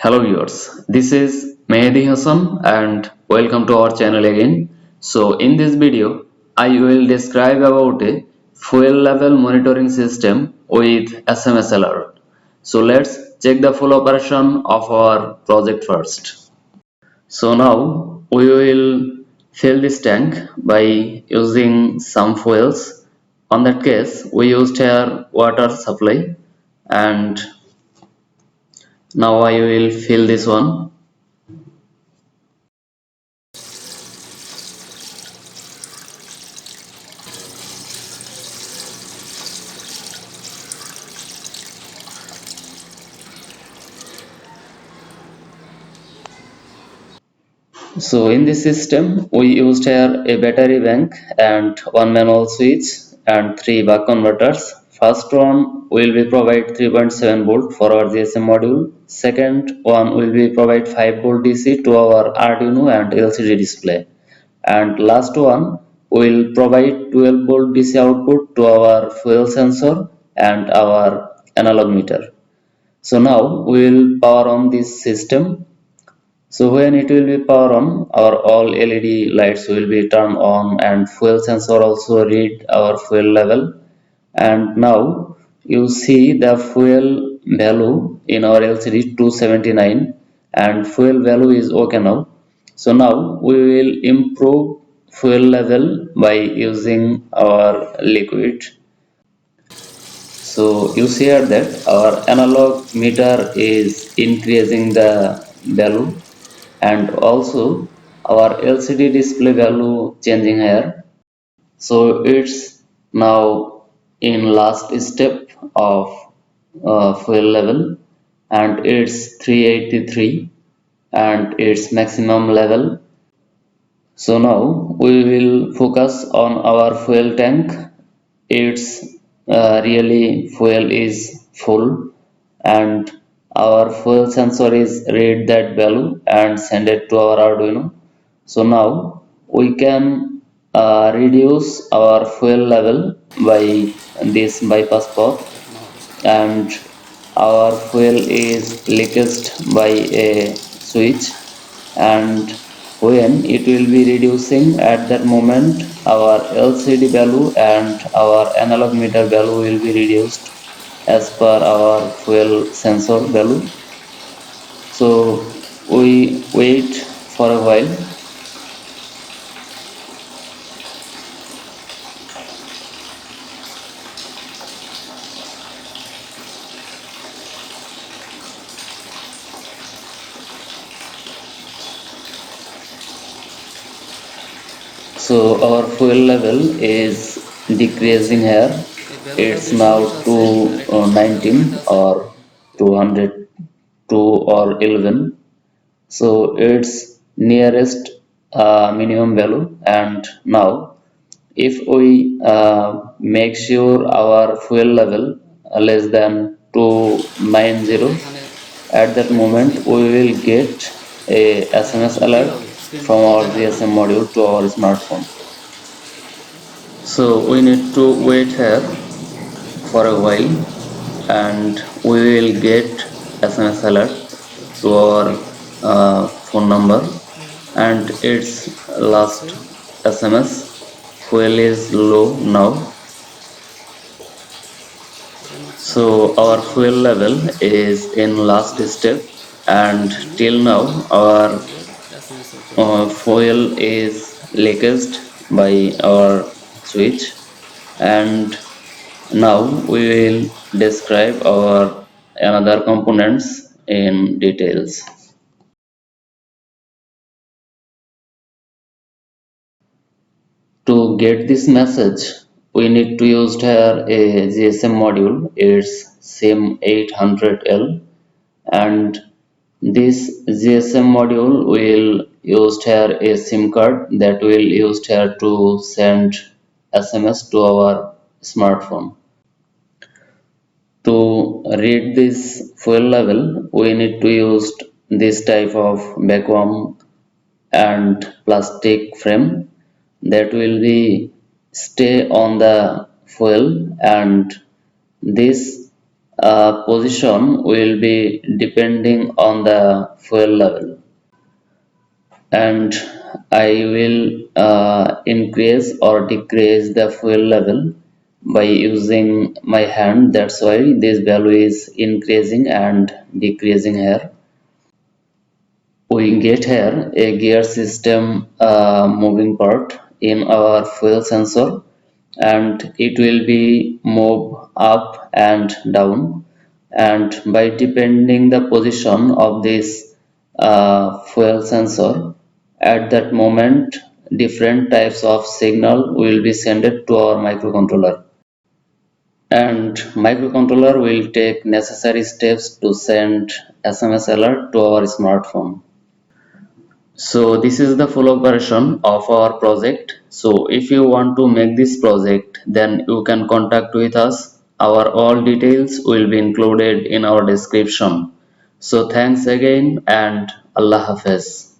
Hello viewers, this is Mehdi Hassan and welcome to our channel again. So in this video, I will describe about a fuel level monitoring system with SMS alert. So let's check the full operation of our project first. So now we will fill this tank by using some fuels. On that case, we used here water supply, and now I will fill this one. So in this system, we used here a battery bank and one manual switch and three buck converters. First one will be provide 3.7 volt for our GSM module. Second one will be provide 5 volt DC to our Arduino and LCD display. And last one will provide 12 volt DC output to our fuel sensor and our analog meter. So now we will power on this system. So when it will be power on, our all LED lights will be turned on and fuel sensor also read our fuel level. And now you see the fuel value in our LCD 279 and fuel value is okay now. So now we will improve fuel level by using our liquid. So you see here that our analog meter is increasing the value, and also our LCD display value changing here. So it's now in last step of fuel level, and it's 383 and its maximum level. So now we will focus on our fuel tank. Its really fuel is full, and our fuel sensor is read that value and send it to our Arduino. So now we can reduce our fuel level by this bypass path, and our fuel is leaked by a switch, and when it will be reducing at that moment, our LCD value and our analog meter value will be reduced as per our fuel sensor value. So we wait for a while. So our fuel level is decreasing here. It's now 219 or 202 or 11. So it's nearest minimum value. And now if we make sure our fuel level less than 290, at that moment we will get a SMS alert from our GSM module to our smartphone. So we need to wait here for a while, and we will get SMS alert to our phone number, and its last SMS, fuel is low now. So our fuel level is in last step, and till now our fuel is leaked by our switch. And now we will describe our another components in details. To get this message, we need to use here a GSM module. It's SIM 800L, and this GSM module will use here a SIM card that will use here to send SMS to our smartphone. To read this fuel level, we need to use this type of vacuum and plastic frame that will be stay on the fuel, and this position will be depending on the fuel level, and I will increase or decrease the fuel level by using my hand. That's why this value is increasing and decreasing here. We get here a gear system moving part in our fuel sensor, and it will be move up and down, and by depending the position of this fuel sensor, at that moment different types of signal will be sent to our microcontroller, and microcontroller will take necessary steps to send SMS alert to our smartphone. So this is the full operation of our project. So if you want to make this project, then you can contact with us. Our all details will be included in our description. So thanks again and Allah Hafiz.